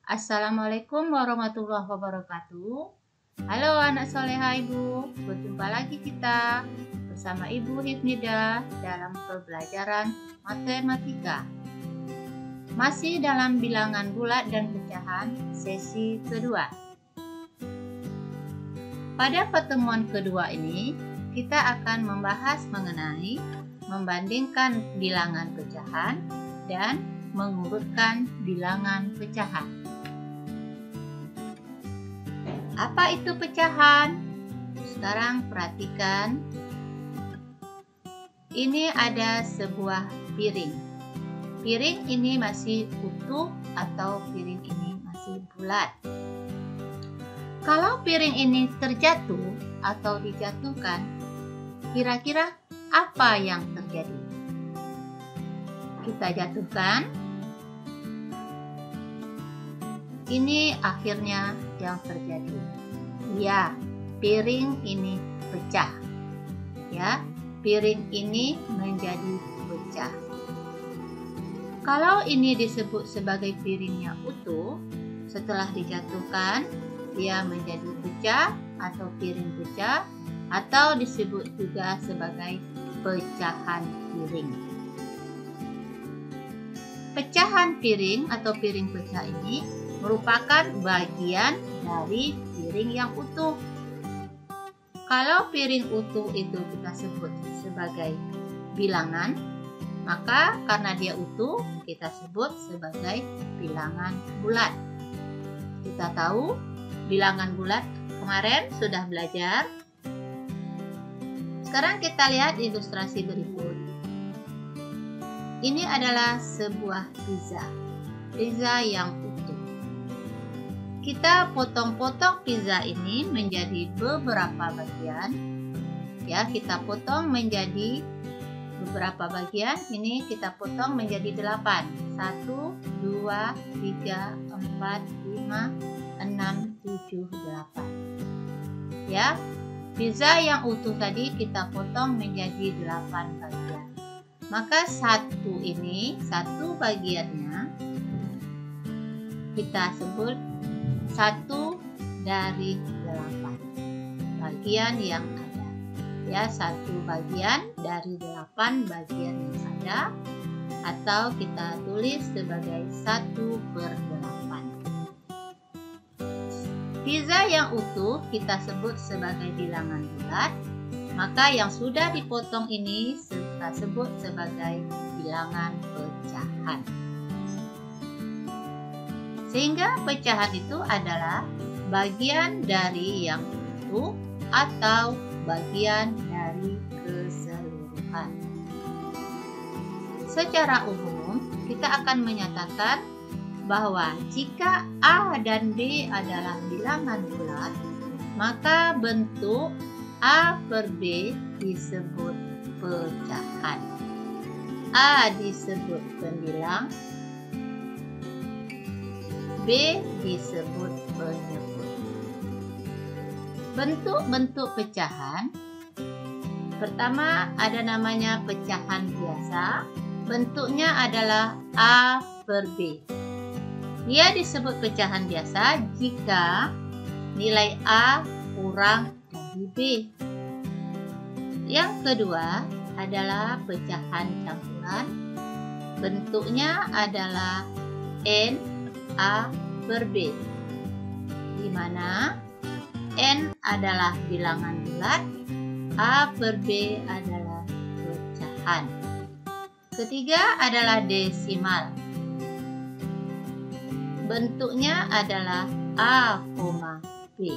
Assalamualaikum warahmatullahi wabarakatuh. Halo anak soleha Ibu, berjumpa lagi kita bersama Ibu Hifnida dalam pembelajaran matematika. Masih dalam bilangan bulat dan pecahan sesi kedua. Pada pertemuan kedua ini, kita akan membahas mengenai membandingkan bilangan pecahan dan mengurutkan bilangan pecahan. Apa itu pecahan? Sekarang perhatikan. Ini ada sebuah piring. Piring ini masih utuh atau piring ini masih bulat. Kalau piring ini terjatuh atau dijatuhkan, kira-kira apa yang terjadi? Kita jatuhkan. Ini akhirnya yang terjadi. Ya, piring ini pecah. Ya, piring ini menjadi pecah. Kalau ini disebut sebagai piringnya utuh, setelah dijatuhkan, dia menjadi pecah atau piring pecah, atau disebut juga sebagai pecahan piring. Pecahan piring atau piring pecah ini merupakan bagian dari piring yang utuh. Kalau piring utuh itu kita sebut sebagai bilangan, maka karena dia utuh kita sebut sebagai bilangan bulat. Kita tahu bilangan bulat kemarin sudah belajar. Sekarang kita lihat ilustrasi berikut. Ini adalah sebuah pizza yang utuh. Kita potong-potong pizza ini menjadi beberapa bagian. Ya, kita potong menjadi beberapa bagian. Ini kita potong menjadi 8. 1, 2, 3, 4, 5, 6, 7, 8. Ya, pizza yang utuh tadi kita potong menjadi 8 bagian. Maka satu bagiannya kita sebut 1 dari 8 bagian yang ada. Ya, 1 bagian dari 8 bagian yang ada, atau kita tulis sebagai 1/8. Pizza yang utuh kita sebut sebagai bilangan bulat, maka yang sudah dipotong ini kita sebut sebagai bilangan pecahan. Sehingga pecahan itu adalah bagian dari yang utuh atau bagian dari keseluruhan. Secara umum, kita akan menyatakan bahwa jika A dan B adalah bilangan bulat, maka bentuk A per B disebut pecahan. A disebut pendilang, B disebut penyebut. Bentuk-bentuk pecahan, pertama ada namanya pecahan biasa. Bentuknya adalah A per B. Dia disebut pecahan biasa jika nilai A kurang dari B. Yang kedua adalah pecahan campuran. Bentuknya adalah N A per B, di mana N adalah bilangan bulat, A per B adalah pecahan. Ketiga adalah desimal. Bentuknya adalah A, B.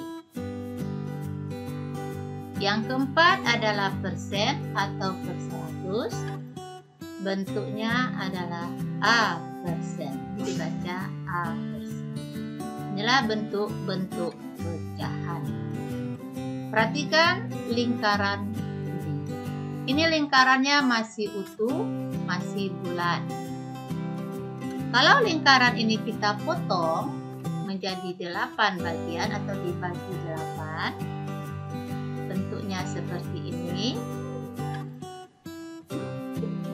Yang keempat adalah persen atau per 100. Bentuknya adalah A persen. Dibaca A persen. Inilah bentuk-bentuk pecahan. Perhatikan lingkaran ini. Ini lingkarannya masih utuh, masih bulat. Kalau lingkaran ini kita potong menjadi 8 bagian atau dibagi 8, bentuknya seperti ini.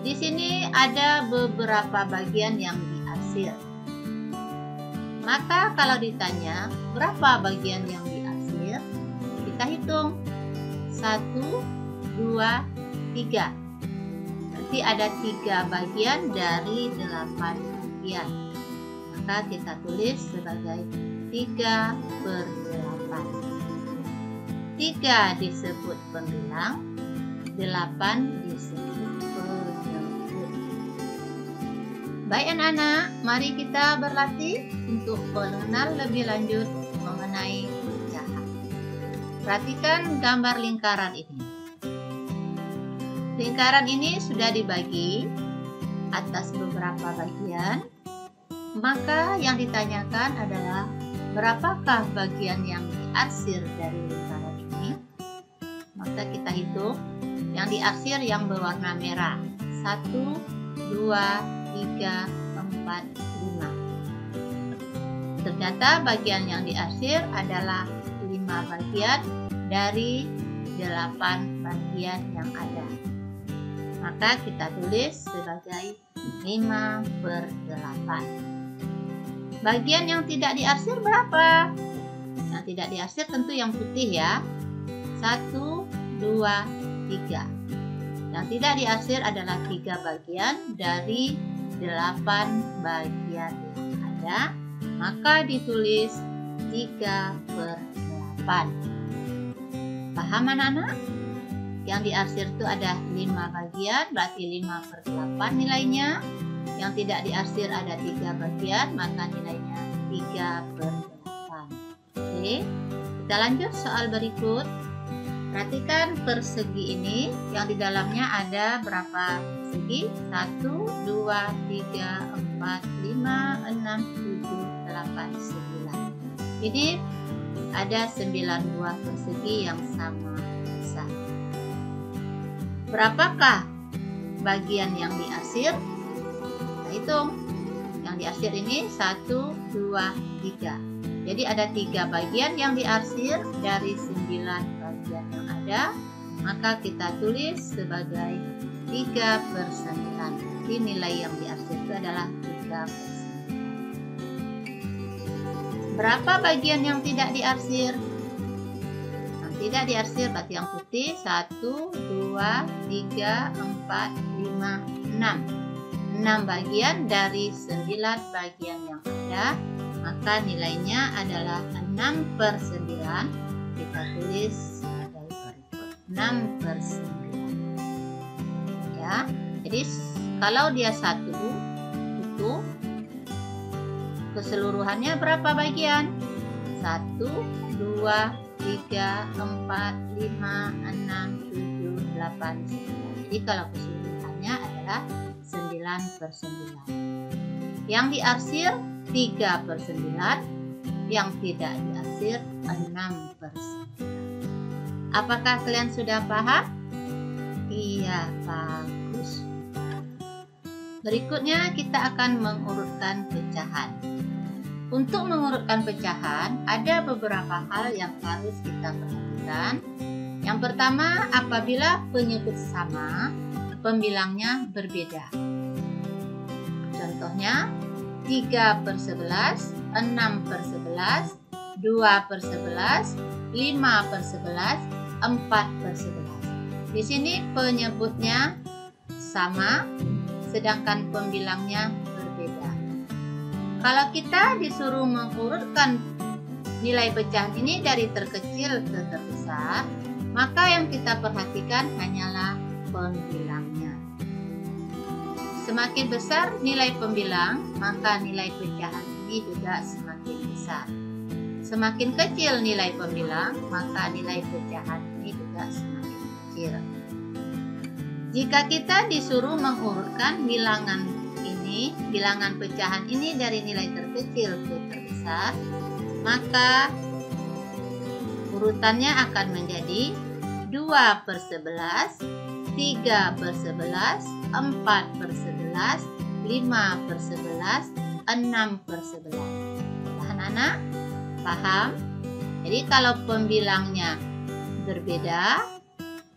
Di sini ada beberapa bagian yang diarsir. Maka kalau ditanya berapa bagian yang diarsir, kita hitung 1, 2, 3. Berarti ada 3 bagian dari 8 bagian. Maka kita tulis sebagai 3/8. 3 disebut pembilang, 8 disebut penyebut. Baik anak-anak, mari kita berlatih untuk mengenal lebih lanjut mengenai pecahan. Perhatikan gambar lingkaran ini. Lingkaran ini sudah dibagi atas beberapa bagian. Maka yang ditanyakan adalah berapakah bagian yang diarsir dari lingkaran ini? Maka kita hitung yang diarsir yang berwarna merah. 1, 2, 3, 4, 5. Ternyata bagian yang diarsir /5 bagian dari 8 bagian yang ada. Maka kita tulis sebagai 5/8. Bagian yang tidak diarsir berapa? Yang tidak diarsir tentu yang putih ya. 1, 2, 3. Yang tidak diarsir adalah 3 bagian dari 8 bagian yang ada. Maka ditulis 3/8. Paham anak-anak? Yang diarsir itu ada 5 bagian, berarti 5/8 nilainya. Yang tidak diarsir ada 3 bagian, maka nilainya 3/8. Oke, kita lanjut soal berikut. Perhatikan persegi ini, yang di dalamnya ada berapa persegi? 1, 2, 3, 4, 5, 6, 7, 8, 9. Ini ada 9 buah persegi yang sama besar. Berapakah bagian yang diarsir? Kita hitung. Yang diarsir ini 1, 2, 3. Jadi ada 3 bagian yang diarsir dari 9 bagian yang ada. Maka kita tulis sebagai 3/9. Jadi nilai yang diarsir itu adalah 3/9. Berapa bagian yang tidak diarsir? Yang tidak diarsir berarti yang putih. 1, 2, 3, 4, 5, 6. 6 bagian dari 9 bagian yang ada. Maka nilainya adalah 6/9. Kita tulis sebagai berikut. 6/9. Ya, jadi kalau dia 1 utuh, keseluruhannya berapa bagian? 1, 2, 3, 4, 5, 6, 7, 8, 9. Jadi kalau keseluruhannya adalah 9/9. Yang diarsir 3/9, yang tidak diarsir 6/9. Apakah kalian sudah paham? Iya, bagus. Berikutnya kita akan mengurutkan pecahan. Untuk mengurutkan pecahan, ada beberapa hal yang harus kita perhatikan. Yang pertama, apabila penyebut sama, pembilangnya berbeda. Contohnya, 3/11, 6/11, 2/11, 5/11, 4/11. Di sini penyebutnya sama, sedangkan pembilangnya berbeda. Kalau kita disuruh mengurutkan nilai pecahan ini dari terkecil ke terbesar, maka yang kita perhatikan hanyalah pembilangnya. Semakin besar nilai pembilang, maka nilai pecahan ini juga semakin besar. Semakin kecil nilai pembilang, maka nilai pecahan ini juga semakin kecil. Jika kita disuruh mengurutkan bilangan pecahan ini dari nilai terkecil ke terbesar, maka urutannya akan menjadi 2/11, 3/11, 4/11, 5/11, 6/11. Anak-anak paham? Jadi kalau pembilangnya berbeda,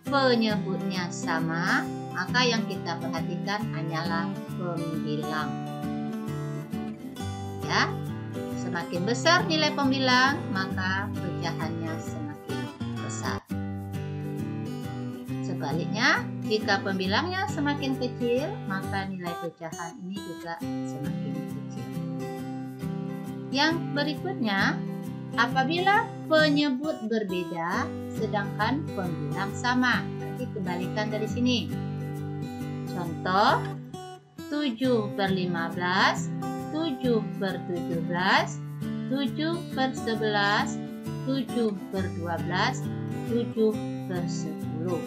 penyebutnya sama, maka yang kita perhatikan hanyalah pembilang. Ya, Semakin besar nilai pembilang, maka pecahannya semakin besar. Sebaliknya, jika pembilangnya semakin kecil, maka nilai pecahan ini juga semakin kecil. Yang berikutnya, apabila penyebut berbeda sedangkan pembilang sama. Nanti kembalikan dari sini. Contoh, 7/15, 7/17, 7/11, 7/12, 7/10.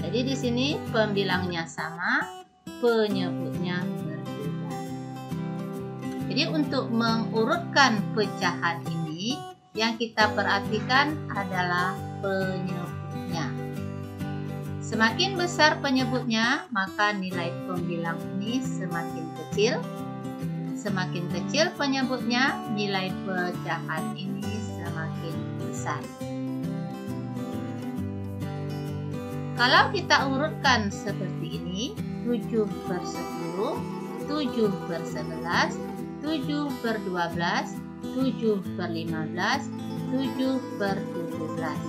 Jadi di sini pembilangnya sama, penyebutnya berbeda. Jadi untuk mengurutkan pecahan ini, yang kita perhatikan adalah penyebutnya. Semakin besar penyebutnya, maka nilai pembilang ini semakin kecil. Semakin kecil penyebutnya, nilai pecahan ini semakin besar. Kalau kita urutkan seperti ini, 7/10, 7/11, 7/12, 7/15, 7/17.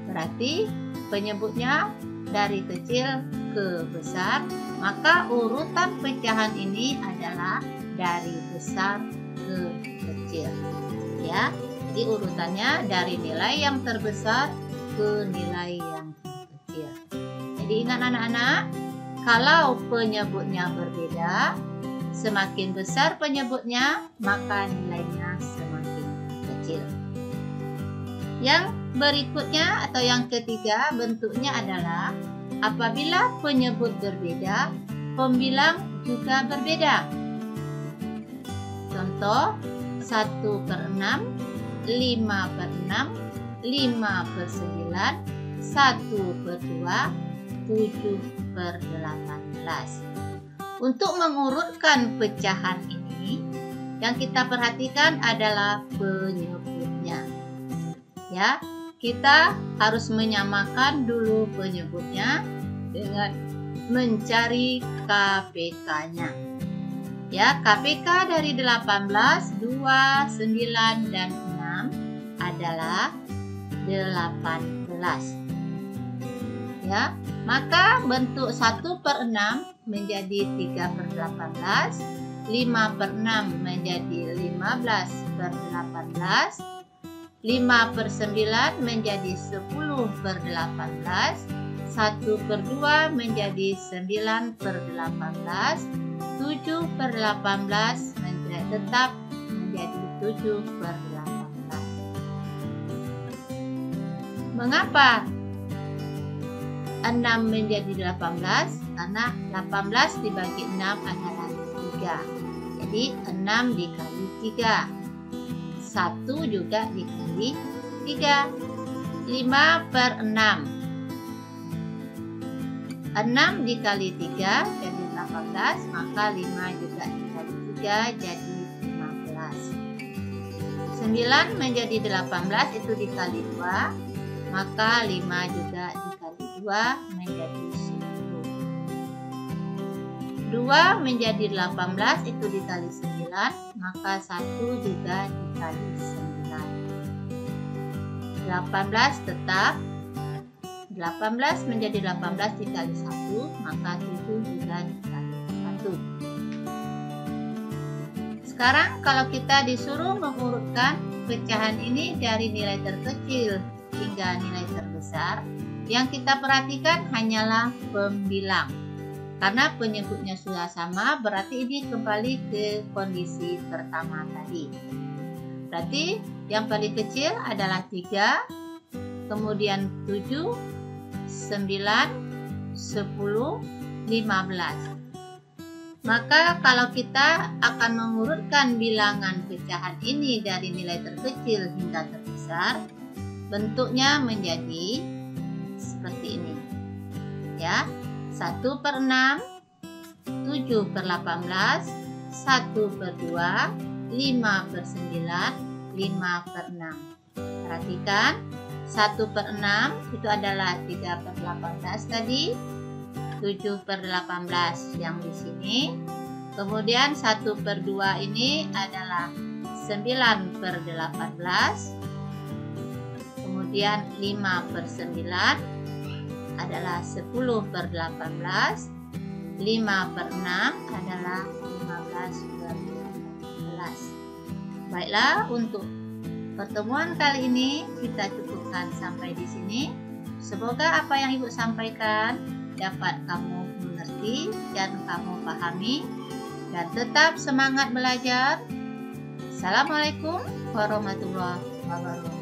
Berarti penyebutnya dari kecil ke besar, maka urutan pecahan ini adalah dari besar ke kecil. Ya, jadi urutannya dari nilai yang terbesar ke nilai yang terkecil. Jadi ingat anak-anak, kalau penyebutnya berbeda, semakin besar penyebutnya, maka nilainya semakin kecil. Yang berikutnya atau yang ketiga bentuknya adalah apabila penyebut berbeda, pembilang juga berbeda. Contoh, 1/6, 5/6, 5/9, 1/2, 7/18. Untuk mengurutkan pecahan ini, yang kita perhatikan adalah penyebutnya. Ya, kita harus menyamakan dulu penyebutnya dengan mencari KPK-nya. Ya, KPK dari 18, 2, 9, dan 6 adalah 18. Ya, maka bentuk 1/6 menjadi 3/18, 5/6 menjadi 15/18, 5/9 menjadi 10/18, 1/2 menjadi 9/18, 7/18 tetap menjadi 7/18. Mengapa 6 menjadi 18? Karena 18 dibagi 6 adalah 3. Jadi 6 dikali 3. 1 juga dikali 3. 5/6. 6 dikali 3 jadi 18, maka 5 juga dikali 3 jadi 15. 9 menjadi 18 itu dikali 2, maka 5 juga dikali 2 menjadi 10. 2 menjadi 18 itu dikali 9, maka 1 juga dikali 9. 18 tetap. 18 menjadi 18 dikali 1, maka 7 juga dikali 1. Sekarang kalau kita disuruh mengurutkan pecahan ini dari nilai terkecil hingga nilai terbesar, yang kita perhatikan hanyalah pembilang. Karena penyebutnya sudah sama, berarti ini kembali ke kondisi pertama tadi. Berarti yang paling kecil adalah 3, kemudian 7, 9, 10, 15. Maka kalau kita akan mengurutkan bilangan pecahan ini dari nilai terkecil hingga terbesar, bentuknya menjadi seperti ini. Ya, 1/6, 7/18, 1/2, 5/9, 5/6. Perhatikan, 1/6 itu adalah 3/18 tadi, 7/18 yang di sini. Kemudian 1/2 ini adalah 9/18, kemudian 5/9 adalah 10/18, 5/6 adalah 15/18. Baiklah, untuk pertemuan kali ini kita cukupkan sampai di sini. Semoga apa yang Ibu sampaikan dapat kamu mengerti dan kamu pahami, dan tetap semangat belajar. Assalamualaikum warahmatullahi wabarakatuh.